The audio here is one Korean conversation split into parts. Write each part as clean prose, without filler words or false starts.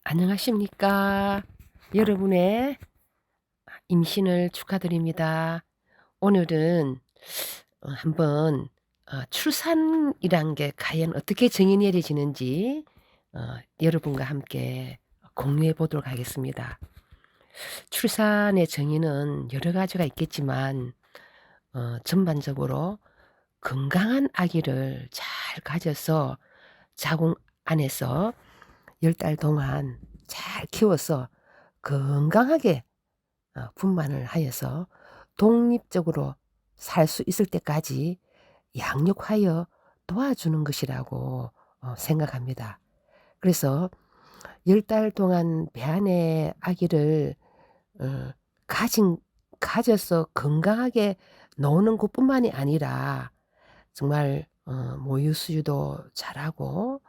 안녕하십니까. 여러분의 임신을 축하드립니다. 오늘은 한번 출산이란 게 과연 어떻게 정의 내려지는지 여러분과 함께 공유해 보도록 하겠습니다. 출산의 정의는 여러 가지가 있겠지만 전반적으로 건강한 아기를 잘 가져서 자궁 안에서 10달 동안 잘 키워서 건강하게 분만을 하여서 독립적으로 살 수 있을 때까지 양육하여 도와주는 것이라고 생각합니다. 그래서 10달 동안 배 안에 아기를 어 가진 가져서 건강하게 노는 것뿐만이 아니라 정말 모유 수유도 잘하고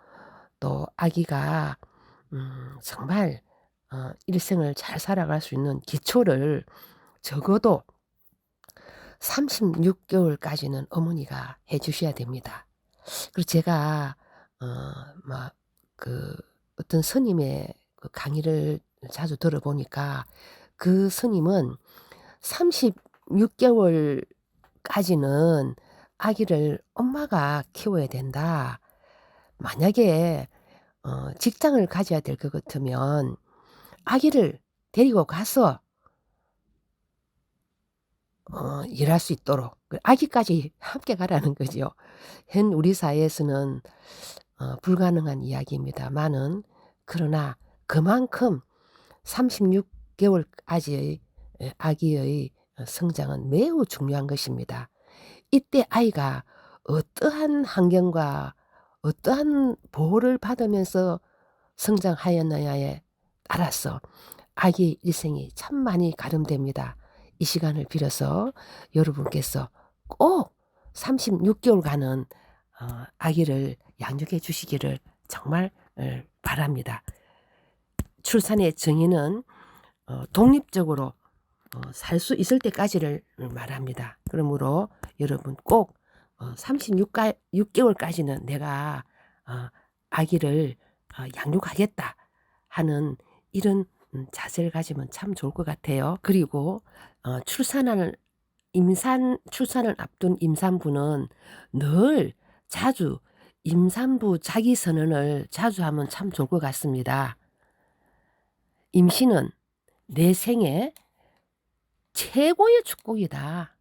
또 아기가 정말 일생을 잘 살아갈 수 있는 기초를 적어도 36 개월까지는 어머니가 해 주셔야 됩니다. 그리고 제가 어 막 그 어떤 스님의 그 강의를 자주 들어 보니까 그 스님은 36 개월까지는 아기를 엄마가 키워야 된다. 만약에 직장을 가져야 될 것 같으면 아기를 데리고 가서 일할 수 있도록 그 아기까지 함께 가라는 거죠. 현 우리 사회에서는 불가능한 이야기입니다마는 그러나 그만큼 36 개월까지의 아기의 성장은 매우 중요한 것입니다. 이때 아이가 어떠한 환경과 어떠한 보호를 받으면서 성장하였느냐에 따라서 아기의 일생이 참 많이 가름됩니다. 이 시간을 빌어서 여러분께서 꼭 36 개월간은 아기를 양육해 주시기를 정말 바랍니다. 출산의 정의는 독립적으로 살 수 있을 때까지를 말합니다. 그러므로 여러분 꼭 36 개월까지는 내가 아기를 양육하겠다 하는 이런 자세를 가지면 참 좋을 것 같아요. 그리고 출산을 앞둔 임산부는 늘 자주 임산부 자기 선언을 자주 하면 참 좋을 것 같습니다. 임신은 내 생애 최고의 축복이다.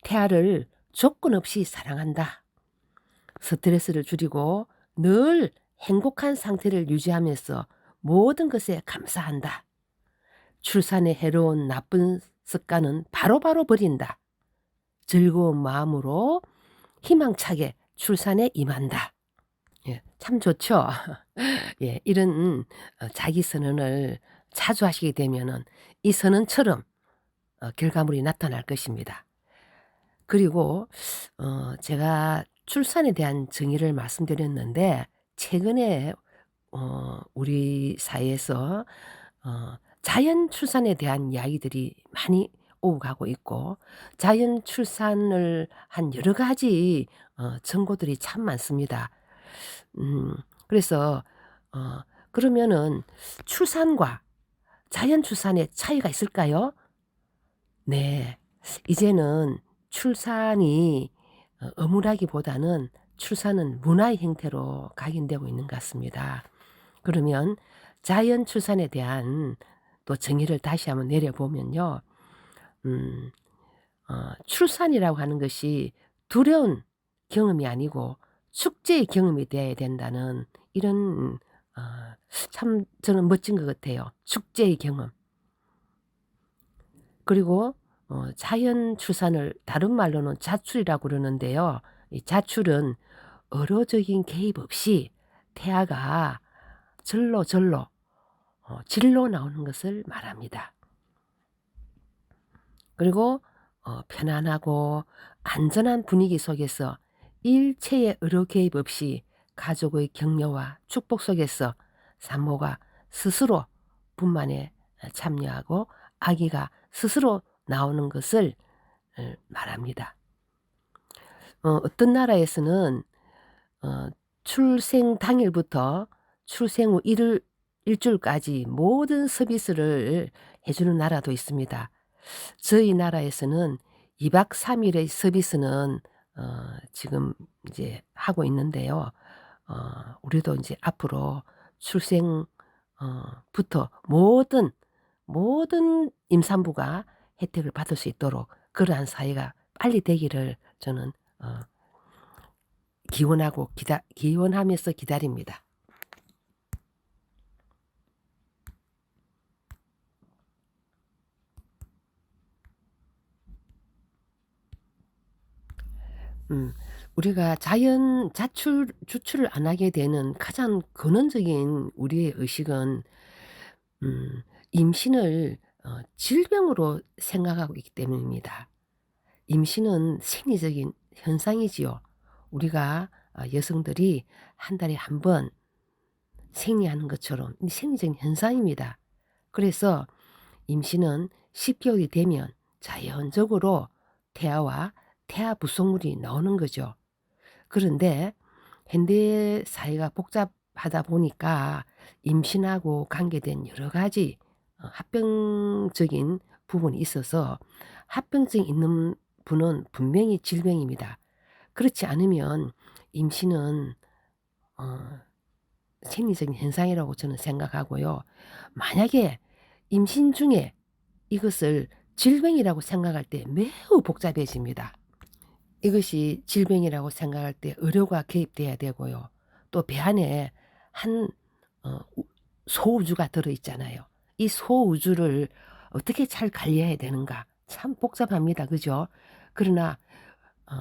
태아를 조건 없이 사랑한다. 스트레스를 줄이고 늘 행복한 상태를 유지하면서 모든 것에 감사한다. 출산에 해로운 나쁜 습관은 바로바로 버린다. 즐거운 마음으로 희망차게 출산에 임한다. 예, 참 좋죠. 예, 이런 자기 선언을 자주 하시게 되면은 이 선언처럼 결과물이 나타날 것입니다. 그리고 제가 출산에 대한 정의를 말씀드렸는데 최근에 우리 사회에서 자연 출산에 대한 이야기들이 많이 오고 가고 있고 자연 출산을 한 여러 가지 정보들이 참 많습니다. 그래서 그러면은 출산과 자연 출산의 차이가 있을까요? 네. 이제는 출산이 의무라기보다는 출산은 문화의 형태로 각인되고 있는 것 같습니다. 그러면 자연 출산에 대한 또 정의를 다시 한번 내려보면요. 음 출산이라고 하는 것이 두려운 경험이 아니고 축제의 경험이 되어야 된다는 이런 어 참 저는 멋진 것 같아요. 축제의 경험. 그리고 자연 출산을 다른 말로는 자출이라고 그러는데요. 이 자출은 의료적인 개입 없이 태아가 절로 질로 나오는 것을 말합니다. 그리고 편안하고 안전한 분위기 속에서 일체의 의료 개입 없이 가족의 격려와 축복 속에서 산모가 스스로 분만에 참여하고 아기가 스스로 나오는 것을 말합니다. 어떤 나라에서는 어 출생 당일부터 출생 후 이틀 일주일까지 모든 서비스를 해 주는 나라도 있습니다. 저희 나라에서는 2박 3 일의 서비스는 지금 이제 하고 있는데요. 우리도 인제 앞으로 출생 부터 모든 임산부가 혜택을 받을 수 있도록 그러한 사회가 빨리 되기를 저는 어 기원하면서 기다립니다. 음. 우리가 자연 주출을 안 하게 되는 가장 근원적인 우리의 의식은 임신을 질병으로 생각하고 있기 때문입니다. 임신은 생리적인 현상이지요. 우리가 여성들이 한 달에 한 번 생리하는 것처럼 이 생리적인 현상입니다. 그래서 임신은 10 개월이 되면 자연적으로 태아와 태아 부속물이 나오는 거죠. 그런데 현대 사회가 복잡하다 보니까 임신하고 관계된 여러 가지 합병적인 부분이 있어서 합병증이 있는 분은 분명히 질병입니다. 그렇지 않으면 임신은 어 생리적인 현상이라고 저는 생각하고요. 만약에 임신 중에 이것을 질병이라고 생각할 때 매우 복잡해집니다. 이것이 질병이라고 생각할 때 의료가 개입돼야 되고요. 또 배 안에 한 우 소우주가 들어 있잖아요. 이 소우주를 어떻게 잘 관리해야 되는가 참 복잡합니다. 그죠? 그러나 어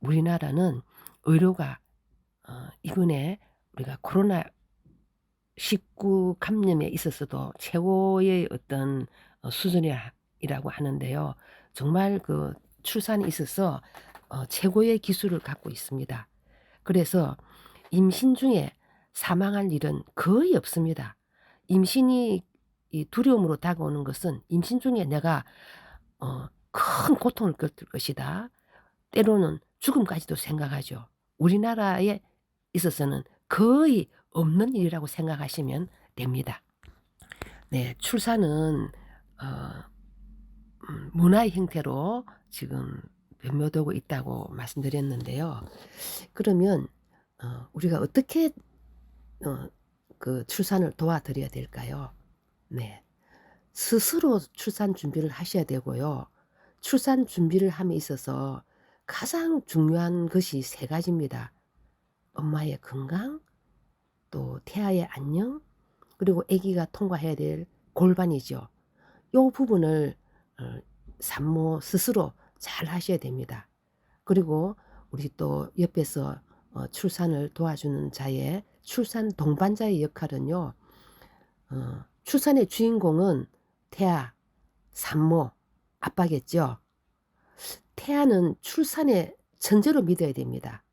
우리나라는 의료가 이번에 우리가 코로나19 감염에 있어서도 최고의 어떤 수준이라고 하는데요. 정말 그 출산에 있어서 최고의 기술을 갖고 있습니다. 그래서 임신 중에 사망할 일은 거의 없습니다. 임신이 이 두려움으로 다가오는 것은 임신 중에 내가 큰 고통을 겪을 것이다. 때로는 죽음까지도 생각하죠. 우리나라에 있어서는 거의 없는 일이라고 생각하시면 됩니다. 네. 출산은 어 문화의 형태로 지금 변모되고 있다고 말씀드렸는데요. 그러면 우리가 어떻게 어 그 출산을 도와드려야 될까요? 네. 스스로 출산 준비를 하셔야 되고요. 출산 준비를 함에 있어서 가장 중요한 것이 세 가지입니다. 엄마의 건강, 또 태아의 안녕, 그리고 아기가 통과해야 될 골반이죠. 요 부분을 어 산모 스스로 잘 하셔야 됩니다. 그리고 우리 또 옆에서 출산을 도와주는 자의 출산 동반자의 역할은요. 출산의 주인공은 태아, 산모, 아빠겠죠. 태아는 출산의 전제로 믿어야 됩니다.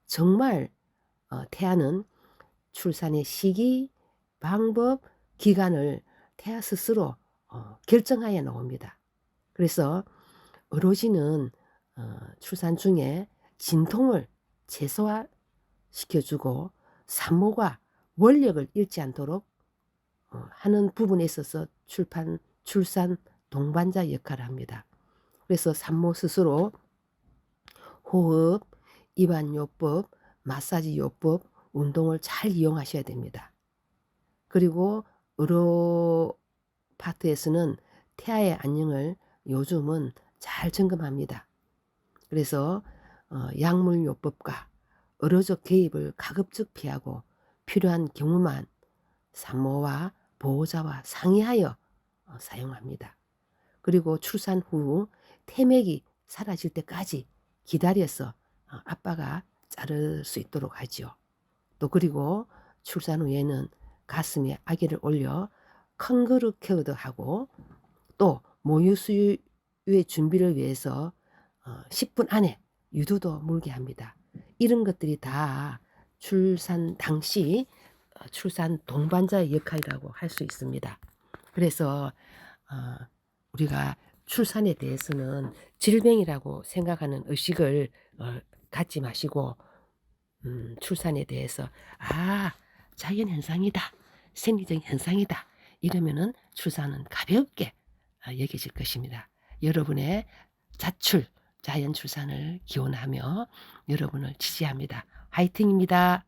정말 태아는 출산의 시기, 방법, 기간을 태아 스스로 결정하여 나옵니다. 그래서 어로지는 출산 중에 진통을 최소화시켜 주고 산모가 원력을 잃지 않도록 하는 부분에 있어서 출산 동반자 역할을 합니다. 그래서 산모 스스로 호흡, 입안요법, 마사지요법, 운동을 잘 이용하셔야 됩니다. 그리고 의료 파트에서는 태아의 안녕을 요즘은 잘 점검합니다. 그래서 약물요법과 의료적 개입을 가급적 피하고 필요한 경우만 산모와 보호자와 상의하여 사용합니다. 그리고 출산 후 태맥이 사라질 때까지 기다려서 아빠가 자를 수 있도록 하죠. 또 그리고 출산 후에는 가슴에 아기를 올려 컨그루 케어도 하고 또 모유 수유의 준비를 위해서 10분 안에 유두도 물게 합니다. 이런 것들이 다 출산 당시 출산 동반자의 역할이라고 할 수 있습니다. 그래서 우리가 출산에 대해서는 질병이라고 생각하는 의식을 갖지 마시고 출산에 대해서 '아 자연현상이다. 생리적 현상이다. 이러면은 출산은 가볍게 여겨질 것입니다. 여러분의 자출, 자연 출산을 기원하며 여러분을 지지합니다. 화이팅입니다.